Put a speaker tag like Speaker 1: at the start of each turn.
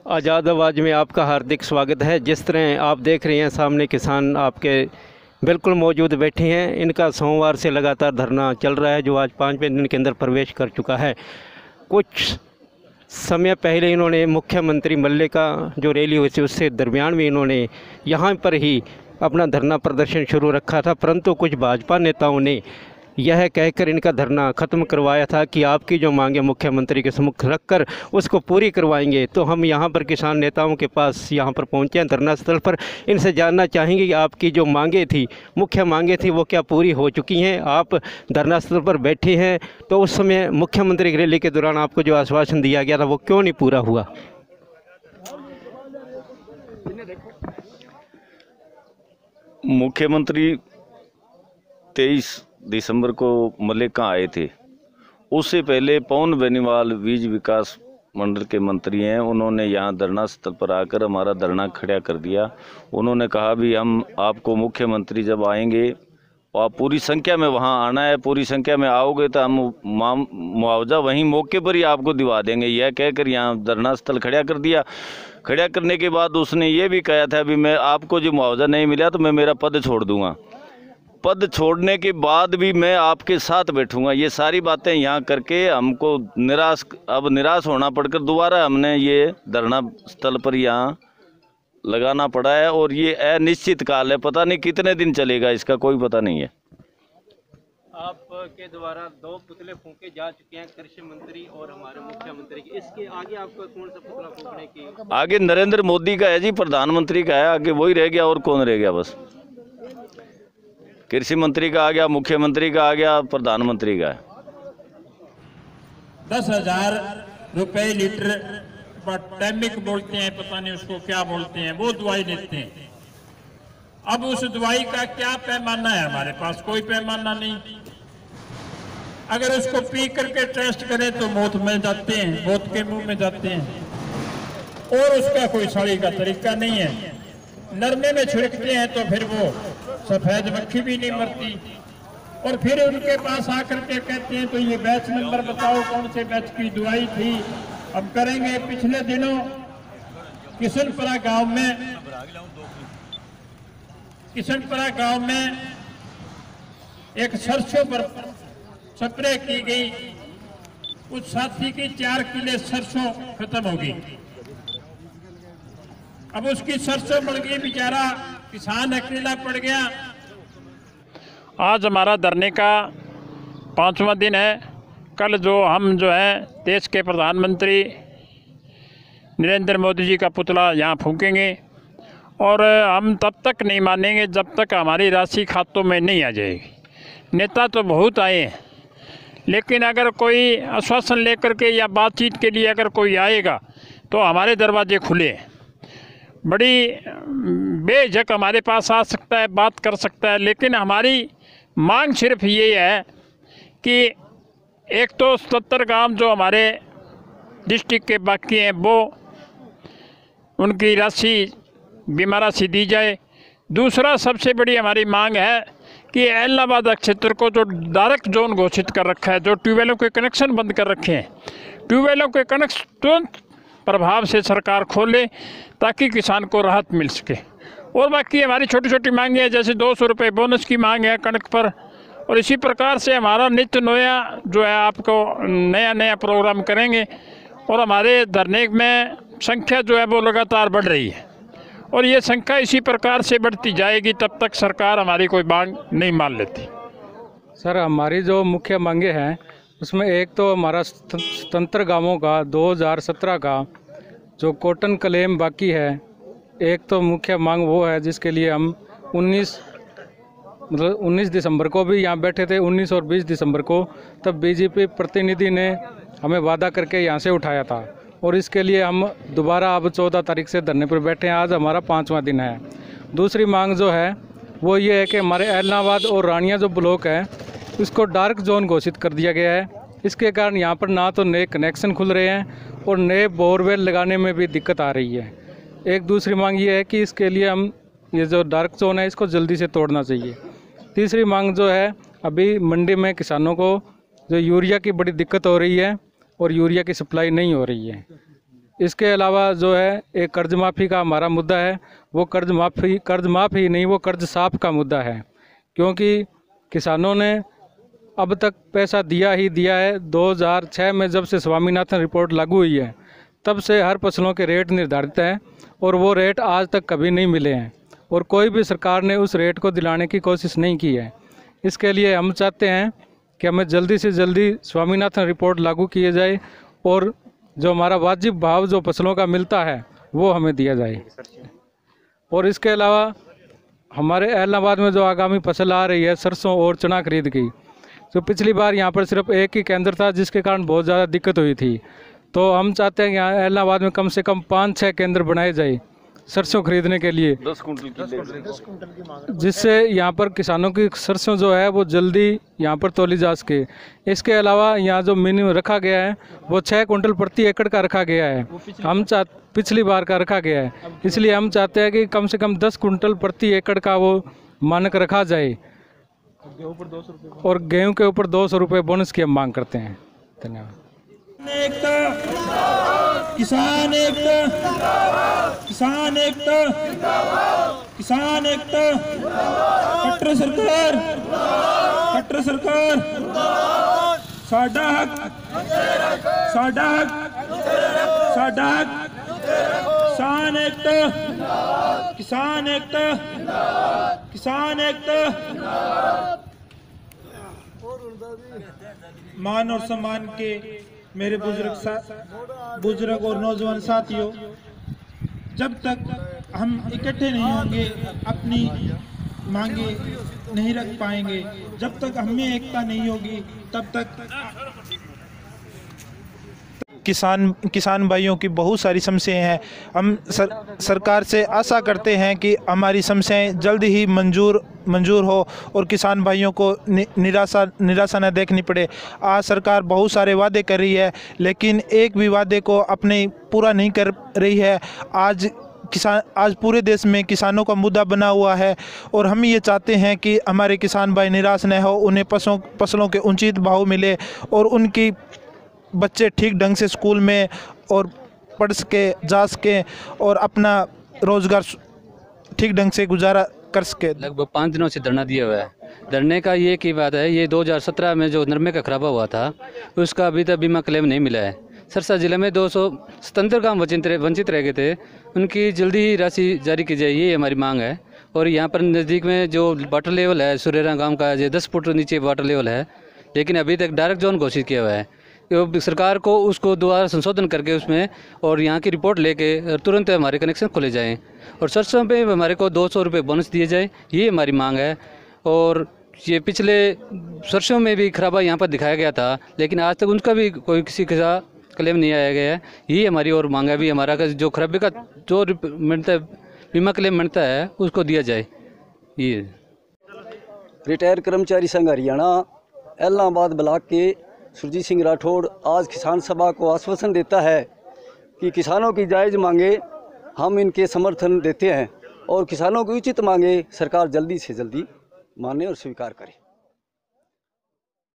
Speaker 1: आज़ाद आवाज़ में आपका हार्दिक स्वागत है। जिस तरह आप देख रहे हैं सामने किसान आपके बिल्कुल मौजूद बैठे हैं। इनका सोमवार से लगातार धरना चल रहा है जो आज 5वें दिन के अंदर प्रवेश कर चुका है। कुछ समय पहले इन्होंने मुख्यमंत्री मल्ले का जो रैली हुई थी उससे दरमियान में इन्होंने यहाँ पर ही अपना धरना प्रदर्शन शुरू रखा था, परंतु कुछ भाजपा नेताओं ने यह कहकर इनका धरना ख़त्म करवाया था कि आपकी जो मांगे मुख्यमंत्री के सम्मुख रखकर उसको पूरी करवाएंगे। तो हम यहाँ पर किसान नेताओं के पास यहाँ पर पहुँचे हैं धरना स्थल पर। इनसे जानना चाहेंगे कि आपकी जो मांगे थी, मुख्य मांगे थी, वो क्या पूरी हो चुकी हैं। आप धरना स्थल पर बैठे हैं तो उस समय मुख्यमंत्री की रैली के दौरान आपको जो आश्वासन दिया गया था वो क्यों नहीं पूरा हुआ?
Speaker 2: मुख्यमंत्री 23 दिसंबर को मलेका आए थे। उससे पहले पवन बेनीवाल बीज विकास मंडल के मंत्री हैं, उन्होंने यहाँ धरना स्थल पर आकर हमारा धरना खड़ा कर दिया। उन्होंने कहा भी हम आपको मुख्यमंत्री जब आएंगे आप पूरी संख्या में वहाँ आना है, पूरी संख्या में आओगे तो हम मुआवजा वहीं मौके पर ही आपको दिवा देंगे। यह कहकर यहाँ धरना स्थल खड़ा कर दिया। खड़ा करने के बाद उसने ये भी कहा था भी मैं आपको जो मुआवजा नहीं मिला तो मैं मेरा पद छोड़ दूंगा, पद छोड़ने के बाद भी मैं आपके साथ बैठूंगा। ये सारी बातें यहाँ करके हमको निराश होना पड़कर दोबारा हमने ये धरना स्थल पर यहाँ लगाना पड़ा है। और ये अनिश्चित काल है, पता नहीं कितने दिन चलेगा, इसका कोई पता नहीं है।
Speaker 1: आपके द्वारा 2 पुतले फूंके जा चुके हैं, कृषि मंत्री और हमारे मुख्यमंत्री की। इसके आगे आपका कौन सा पुतला फूंकने की?
Speaker 2: आगे नरेंद्र मोदी का है जी, प्रधानमंत्री का है, आगे वही रह गया और कौन रह गया? बस कृषि मंत्री का आ गया, मुख्यमंत्री का आ गया, प्रधानमंत्री का है।
Speaker 3: 10,000 रुपए लीटर टैमिक बोलते हैं, पता नहीं उसको क्या बोलते हैं, वो दवाई देते हैं। अब उस दवाई का क्या पैमाना है? हमारे पास कोई पैमाना नहीं। अगर उसको पी करके टेस्ट करें तो मौत में जाते हैं, मौत के मुंह में जाते हैं। और उसका कोई सड़ी का तरीका नहीं है। नरमे में छिड़कते हैं तो फिर वो सफेद मक्खी भी नहीं मरती। और फिर उनके पास आकर के कहते हैं तो ये बैच नंबर बताओ, कौन से बैच की दवाई थी। हम करेंगे। पिछले दिनों किशनपुरा गांव में एक सरसों पर स्प्रे की गई, उस साथी की 4 किले सरसों खत्म हो गई। अब उसकी सरसों बढ़ गई, बेचारा किसान अकेला पड़ गया। आज हमारा धरने का 5वां दिन है। कल हम देश के प्रधानमंत्री नरेंद्र मोदी जी का पुतला यहाँ फूकेंगे और हम तब तक नहीं मानेंगे जब तक हमारी राशि खातों में नहीं आ जाएगी। नेता तो बहुत आए हैं, लेकिन अगर कोई आश्वासन लेकर के या बातचीत के लिए अगर कोई आएगा तो हमारे दरवाजे खुले हैं। बड़ी बेझक हमारे पास आ सकता है, बात कर सकता है, लेकिन हमारी मांग सिर्फ ये है कि एक तो 77 गांव जो हमारे डिस्ट्रिक्ट के बाकी हैं वो उनकी राशि बीमा राशि दी जाए। दूसरा सबसे बड़ी हमारी मांग है कि एलनाबाद क्षेत्र को जो डार्क जोन घोषित कर रखा है, जो ट्यूबवेलों के कनेक्शन बंद कर रखे हैं, ट्यूबवेलों के कनेक्शन तुरंत प्रभाव से सरकार खोले ताकि किसान को राहत मिल सके। और बाकी हमारी छोटी छोटी मांगे हैं, जैसे 200 रुपये बोनस की मांग है कणक पर। और इसी प्रकार से हमारा नित्य नया आपको नया प्रोग्राम करेंगे। और हमारे धरने में संख्या वो लगातार बढ़ रही है और ये संख्या इसी प्रकार से बढ़ती जाएगी तब तक सरकार हमारी कोई मांग नहीं मान लेती।
Speaker 4: सर, हमारी जो मुख्य मांगे हैं उसमें एक तो हमारा स्वतंत्र गांवों का 2017 का जो कॉटन क्लेम बाकी है, एक तो मुख्य मांग वो है जिसके लिए हम 19 दिसंबर को भी यहाँ बैठे थे। 19 और 20 दिसंबर को तब बीजेपी प्रतिनिधि ने हमें वादा करके यहाँ से उठाया था और इसके लिए हम दोबारा अब 14 तारीख से धरने पर बैठे हैं। आज हमारा 5वां दिन है। दूसरी मांग जो है वो ये है कि हमारे एलनाबाद और रानिया जो ब्लॉक है उसको डार्क जोन घोषित कर दिया गया है। इसके कारण यहाँ पर ना तो नए कनेक्शन खुल रहे हैं और नए बोरवेल लगाने में भी दिक्कत आ रही है। एक दूसरी मांग ये है कि इसके लिए हम ये जो डार्क जोन है इसको जल्दी से तोड़ना चाहिए। तीसरी मांग जो है, अभी मंडी में किसानों को जो यूरिया की बड़ी दिक्कत हो रही है और यूरिया की सप्लाई नहीं हो रही है। इसके अलावा जो है एक कर्ज माफ़ी का हमारा मुद्दा है, वो कर्ज माफ़ी नहीं, वो कर्ज साफ का मुद्दा है। क्योंकि किसानों ने अब तक पैसा दिया ही दिया है। 2006 में जब से स्वामीनाथन रिपोर्ट लागू हुई है तब से हर फसलों के रेट निर्धारित हैं और वो रेट आज तक कभी नहीं मिले हैं और कोई भी सरकार ने उस रेट को दिलाने की कोशिश नहीं की है। इसके लिए हम चाहते हैं कि हमें जल्दी से जल्दी स्वामीनाथन रिपोर्ट लागू किए जाए और जो हमारा वाजिब भाव जो फसलों का मिलता है वो हमें दिया जाए। और इसके अलावा हमारे इलाहाबाद में जो आगामी फसल आ रही है सरसों और चना खरीद की, तो पिछली बार यहाँ पर सिर्फ एक ही केंद्र था जिसके कारण बहुत ज़्यादा दिक्कत हुई थी। तो हम चाहते हैं कि यहाँ इलाहाबाद में कम से कम 5-6 केंद्र बनाए जाए सरसों खरीदने के लिए,
Speaker 2: 10 कुंटल की,
Speaker 4: जिससे यहाँ पर किसानों की सरसों जो है वो जल्दी यहाँ पर तोली जा सके। इसके अलावा यहाँ जो मिनिमम रखा गया है वो 6 कुंटल प्रति एकड़ का रखा गया है, पिछली बार का रखा गया है। इसलिए हम चाहते हैं कि कम से कम 10 कुंटल प्रति एकड़ का वो मानक रखा जाए और गेहूँ के ऊपर 200 रुपये बोनस की हम मांग करते हैं। धन्यवाद।
Speaker 5: किसान एकता, किसान एकता, किसान एकता, कट्टर सरकार, कट्टर सरकार, साडा हक, साडा हक, साडा हक, किसान एकता, किसान एकता, किसान एकता। मान और सम्मान के मेरे बुजुर्ग और नौजवान साथियों, जब तक हम इकट्ठे नहीं होंगे अपनी मांगे नहीं रख पाएंगे, जब तक हमें एकता नहीं होगी तब तक किसान भाइयों की बहुत सारी समस्याएं हैं। हम सरकार से आशा करते हैं कि हमारी समस्याएं जल्दी ही मंजूर हो और किसान भाइयों को निराशा न देखनी पड़े। आज सरकार बहुत सारे वादे कर रही है लेकिन एक भी वादे को अपने पूरा नहीं कर रही है। आज पूरे देश में किसानों का मुद्दा बना हुआ है और हम ये चाहते हैं कि हमारे किसान भाई निराश न हो, उन्हें फसलों के उचित भाव मिले और उनकी बच्चे ठीक ढंग से स्कूल में और पढ़ सके, जा सके और अपना रोज़गार ठीक ढंग से गुजारा कर सके।
Speaker 6: लगभग 5 दिनों से धरना दिया हुआ है। धरने का ये की बात है, ये 2017 में जो नरमे का खराबा हुआ था उसका अभी तक बीमा क्लेम नहीं मिला है। सरसा जिले में 277 गाँव वंचित रह गए थे, उनकी जल्दी ही राशि जारी की जाए, ये हमारी मांग है। और यहाँ पर नज़दीक में जो वाटर लेवल है सुरेरा गाँव का, जो 10 फुट नीचे वाटर लेवल है, लेकिन अभी तक डायरेक्ट जोन घोषित किया हुआ है। तो सरकार को उसको दोबारा संशोधन करके उसमें और यहाँ की रिपोर्ट लेके तुरंत हमारे कनेक्शन खोले जाएं और सरसों पे हमारे को 200 रुपये बोनस दिए जाए, ये हमारी मांग है। और ये पिछले सरसों में भी खराबा यहाँ पर दिखाया गया था लेकिन आज तक उनका भी कोई किसी का क्लेम नहीं आया गया है, ये हमारी और मांग है। भी हमारा जो खराबे का जो मिलता है बीमा क्लेम मिलता है उसको दिया जाए। ये
Speaker 7: रिटायर कर्मचारी संघ हरियाणा इलाहाबाद ब्लॉक के सुरजीत सिंह राठौड़ आज किसान सभा को आश्वासन देता है कि किसानों की जायज़ मांगे हम इनके समर्थन देते हैं और किसानों की उचित मांगे सरकार जल्दी से जल्दी माने और स्वीकार करे।